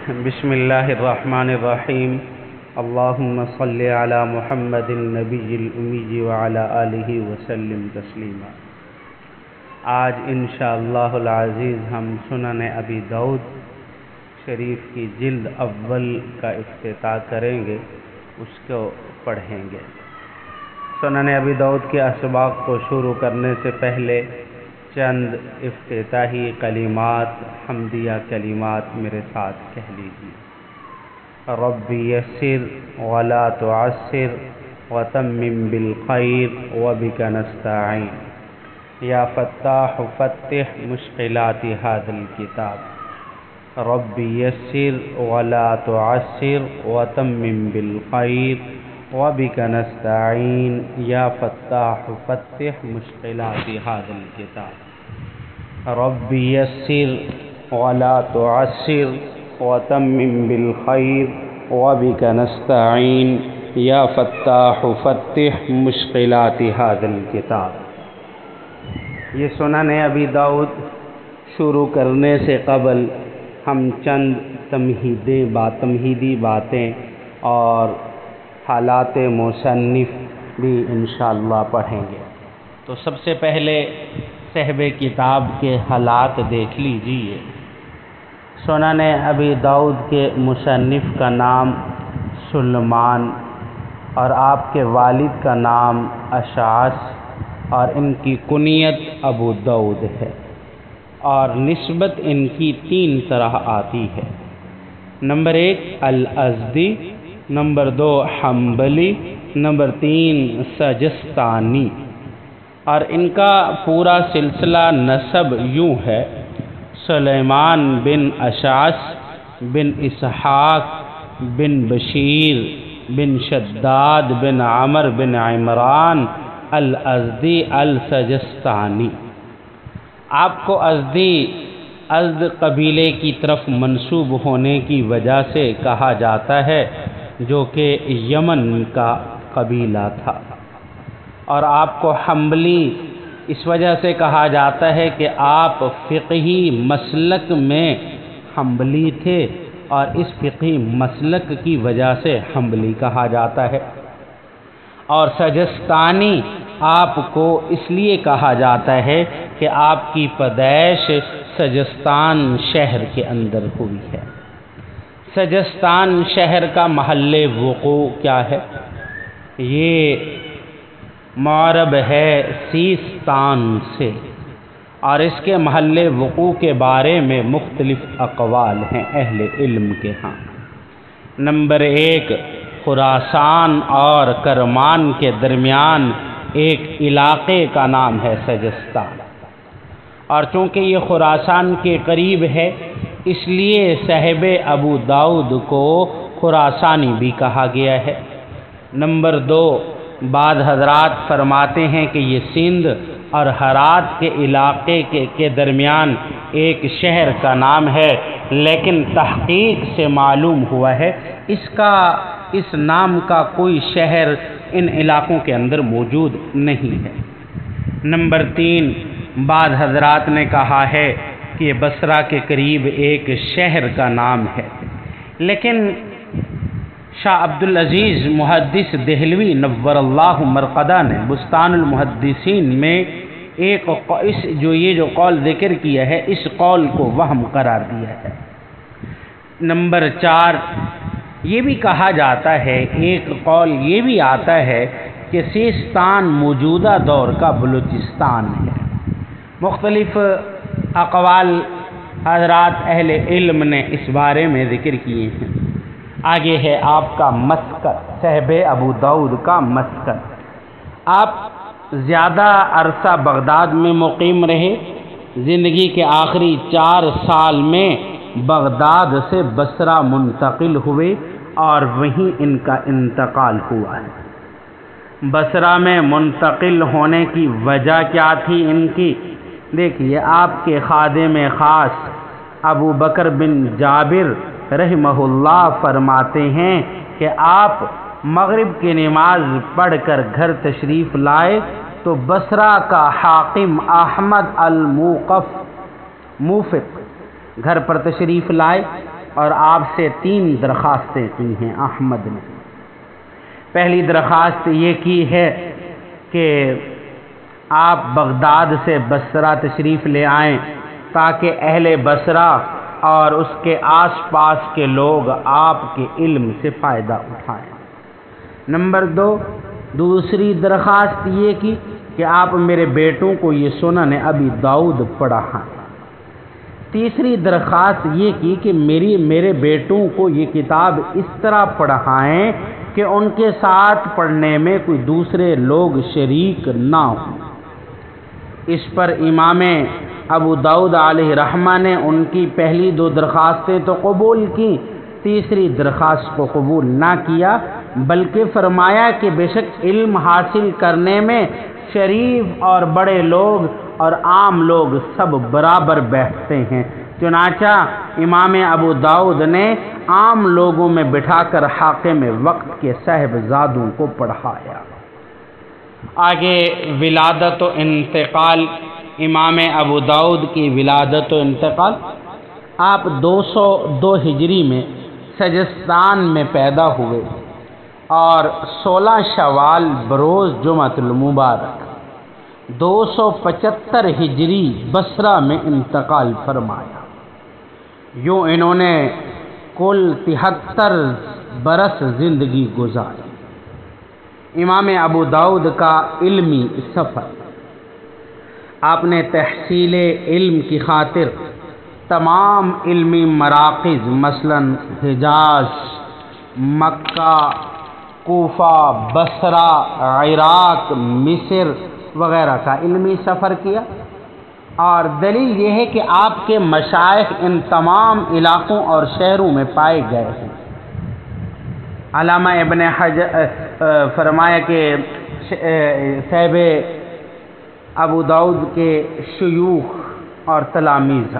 بسم اللہ الرحمن الرحیم اللہم صلی علی محمد النبی الامی وعلی آلہ وسلم تسلیما۔ آج انشاءاللہ العزیز ہم سنن ابی داؤد شریف کی جلد اول کا افتتاح کریں گے، اس کو پڑھیں گے۔ سنن ابی داؤد کے اسباق کو شروع کرنے سے پہلے چند افتتاحی کلمات، حمدیہ کلمات میرے ساتھ کہہ لیجیے۔ رب یسر ولا تعسر وتمم بالخیر وبک نستعین، یا فتاح فتح مشکلات هذا الکتاب۔ رب یسر ولا تعسر وتمم بالخیر وبک نستعین، یا فتاح فتح مشکلات هذا الکتاب۔ رب یسر ولا تعسر وتمم بالخیر وبک نستعین، یا فتاح فتح مشکلات هذا الکتاب۔ یہ سنن ابی داؤد شروع کرنے سے قبل ہم چند تمہیدی باتیں اور حالات مصنف بھی انشاءاللہ پڑھیں گے۔ تو سب سے پہلے صاحب کتاب کے حالات دیکھ لیجیے۔ سنن ابی داؤد کے مصنف کا نام سلیمان اور آپ کے والد کا نام اشعث، اور ان کی کنیت ابو داؤد ہے، اور نسبت ان کی تین طرح آتی ہے۔ نمبر 1 الازدی، نمبر 2 حنبلی، نمبر 3 سجستانی۔ اور ان کا پورا سلسلہ نسب یوں ہے: سلیمان بن اشعث بن اسحاق بن بشیر بن شداد بن عمر بن عمران الازدی السجستانی۔ آپ کو ازد قبیلے کی طرف منسوب ہونے کی وجہ سے کہا جاتا ہے، جو کہ یمن کا قبیلہ تھا، اور آپ کو حنبلی اس وجہ سے کہا جاتا ہے کہ آپ فقہی مسلک میں حنبلی تھے، اور اس فقہی مسلک کی وجہ سے حنبلی کہا جاتا ہے۔ اور سجستانی آپ کو اس لیے کہا جاتا ہے کہ آپ کی پیدائش سجستان شہر کے اندر ہوئی ہے۔ سجستان شہر کا محل وقوع کیا ہے؟ یہ معرب ہے سیستان سے، اور اس کے محل وقوع کے بارے میں مختلف اقوال ہیں اہل علم کے ہاں۔ نمبر 1 خراسان اور کرمان کے درمیان ایک علاقے کا نام ہے سجستان، اور چونکہ یہ خراسان کے قریب ہے، اس لیے صاحب ابو داؤد کو خراسانی بھی کہا گیا ہے۔ نمبر 2 بعض حضرات فرماتے ہیں کہ یہ سندھ اور ہرات کے علاقے کے درمیان ایک شہر کا نام ہے، لیکن تحقیق سے معلوم ہوا ہے اس نام کا کوئی شہر ان علاقوں کے اندر موجود نہیں ہے۔ نمبر 3 بعض حضرات نے کہا ہے کہ یہ بصرہ کے قریب ایک شہر کا نام ہے، لیکن شاہ عبدالعزیز محدث دہلوی نور اللہ مرقدہ نے بستان المحدثین میں یہ جو قول ذکر کیا ہے، اس قول کو وہم قرار دیا ہے۔ نمبر 4 یہ بھی کہا جاتا ہے، ایک قول یہ بھی آتا ہے کہ سیستان موجودہ دور کا بلوچستان ہے۔ مختلف اقوال حضرات اہل علم نے اس بارے میں ذکر کیے ہیں۔ آگے ہے آپ کا مسکن، صاحب ابو داؤد کا مسکن۔ آپ زیادہ عرصہ بغداد میں مقیم رہے، زندگی کے آخری 4 سال میں بغداد سے بصرہ منتقل ہوئے، اور وہیں ان کا انتقال ہوا ہے۔ بصرہ میں منتقل ہونے کی وجہ کیا تھی ان کی؟ دیکھیے، آپ کے خادم خاص ابو بکر بن جابر رحمہ اللہ فرماتے ہیں کہ آپ مغرب کی نماز پڑھ کر گھر تشریف لائے تو بصرہ کا حاکم احمد الموقف موفق گھر پر تشریف لائے، اور آپ سے 3 درخواستیں کی ہیں احمد نے۔ پہلی درخواست یہ کی ہے کہ آپ بغداد سے بصرہ تشریف لے آئیں تاکہ اہل بصرہ اور اس کے آس پاس کے لوگ آپ کے علم سے فائدہ اٹھائیں۔ نمبر 2، دوسری درخواست یہ کی کہ آپ میرے بیٹوں کو یہ سنن ابی داؤد پڑھائیں۔ تیسری درخواست یہ کی کہ میرے بیٹوں کو یہ کتاب اس طرح پڑھائیں کہ ان کے ساتھ پڑھنے میں کوئی دوسرے لوگ شریک نہ ہوں۔ اس پر امام ابو داؤد علیہ رحمہ نے ان کی پہلی 2 درخواستیں تو قبول کی، تیسری درخواست کو قبول نہ کیا، بلکہ فرمایا کہ بے شک علم حاصل کرنے میں شریف اور بڑے لوگ اور عام لوگ سب برابر بیٹھتے ہیں۔ چنانچہ امام ابو داؤد نے عام لوگوں میں بٹھا کر حاکم وقت کے صاحبزادوں کو پڑھایا۔ آگے ولادت و انتقال، امام ابو داؤد کی ولادت و انتقال۔ آپ 202 ہجری میں سجستان میں پیدا ہوئے اور 16 شوال بروز جمعۃ المبارک 275 ہجری بصرہ میں انتقال فرمایا۔ یوں انہوں نے کل 73 برس زندگی گزاری۔ امام ابو داؤد کا علمی سفر، آپ نے تحصیل علم کی خاطر تمام علمی مراکز مثلا حجاز، مکہ، کوفہ، بصرہ، عراق، مصر وغیرہ کا علمی سفر کیا، اور دلیل یہ ہے کہ آپ کے مشائخ ان تمام علاقوں اور شہروں میں پائے گئے ہیں۔ علامہ ابن حجر فرمایا کہ صاحب ابو داؤد کے شیوخ اور تلاميذ،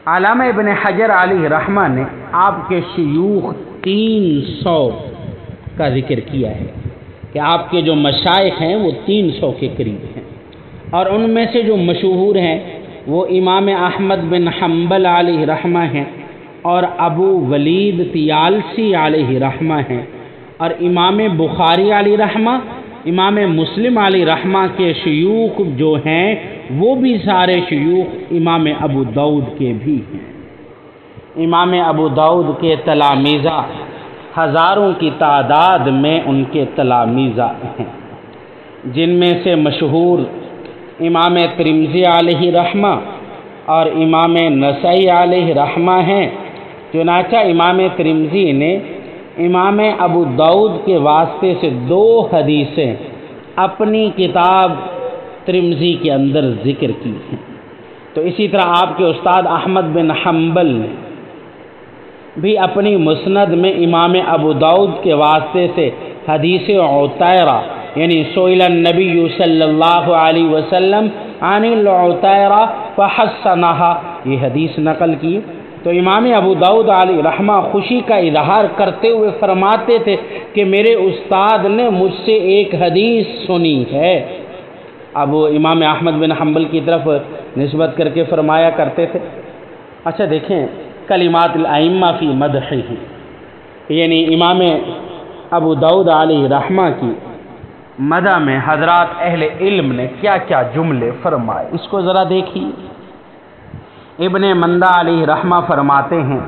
علامہ ابن حجر علیہ رحمہ نے آپ کے شیوخ 300 کا ذکر کیا ہے کہ آپ کے جو مشائخ ہیں وہ 300 کے قریب ہیں، اور ان میں سے جو مشہور ہیں وہ امام احمد بن حنبل علیہ رحمہ ہیں، اور ابو ولید طیالسی علیہ رحمہ ہیں، اور امام بخاری علیہ رحمہ، امام مسلم علیہ رحمہ کے شیوخ جو ہیں وہ بھی سارے شیوخ امام ابو داؤد کے بھی ہیں۔ امام ابو داؤد کے تلاميذ ہزاروں کی تعداد میں ان کے تلاميذ ہیں، جن میں سے مشہور امام ترمذی علیہ رحمہ اور امام نسائی علیہ رحمہ ہیں۔ چنانچہ امام ترمذی نے امام ابو داؤد کے واسطے سے 2 حدیثیں اپنی کتاب ترمذی کے اندر ذکر کی ہیں۔ تو اسی طرح آپ کے استاد احمد بن حنبل نے بھی اپنی مسند میں امام ابو داؤد کے واسطے سے حدیث عطیرہ یعنی سئل النبی صلی اللہ علیہ وسلم عن العطیرہ فحسنہا یہ حدیث نقل کی۔ تو امام ابو داؤد علیہ رحمہ خوشی کا اظہار کرتے ہوئے فرماتے تھے کہ میرے استاد نے مجھ سے ایک حدیث سنی ہے۔ اب وہ امام احمد بن حنبل کی طرف نسبت کر کے فرمایا کرتے تھے۔ اچھا دیکھیں، کلمات الائمہ فی مدحہ، یعنی امام ابو داؤد علیہ رحمہ کی مدح میں حضرات اہل علم نے کیا کیا جملے فرمائے، اس کو ذرا دیکھیے۔ ابن مندہ علیہ رحمہ فرماتے ہیں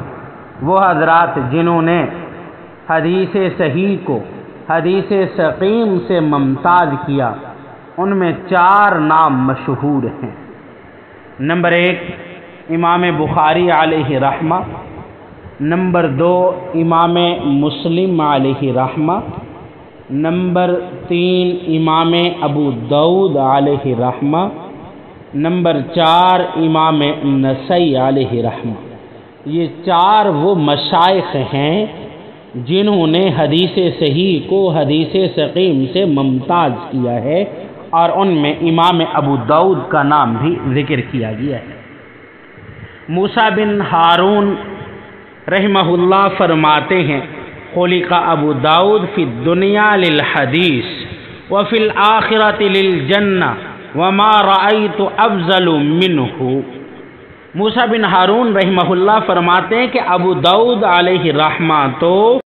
وہ حضرات جنہوں نے حدیث صحیح کو حدیث سقیم سے ممتاز کیا، ان میں 4 نام مشہور ہیں۔ نمبر 1 امام بخاری علیہ رحمہ، نمبر 2 امام مسلم علیہ رحمہ، نمبر 3 امام ابو داؤد علیہ رحمہ، نمبر 4 امام نسائی علیہ رحمہ۔ یہ 4 وہ مشائخ ہیں جنہوں نے حدیث صحیح کو حدیث سقیم سے ممتاز کیا ہے، اور ان میں امام ابو داؤد کا نام بھی ذکر کیا گیا ہے۔ موسیٰ بن ہارون رحمہ اللہ فرماتے ہیں خلق ابو داؤد فی الدنیا للحدیث وفی الآخرۃ للجنہ وما رأیت افضل منہ۔ موسیٰ بن ہارون رحمہ اللہ فرماتے ہیں کہ ابو داؤد علیہ الرحمہ تو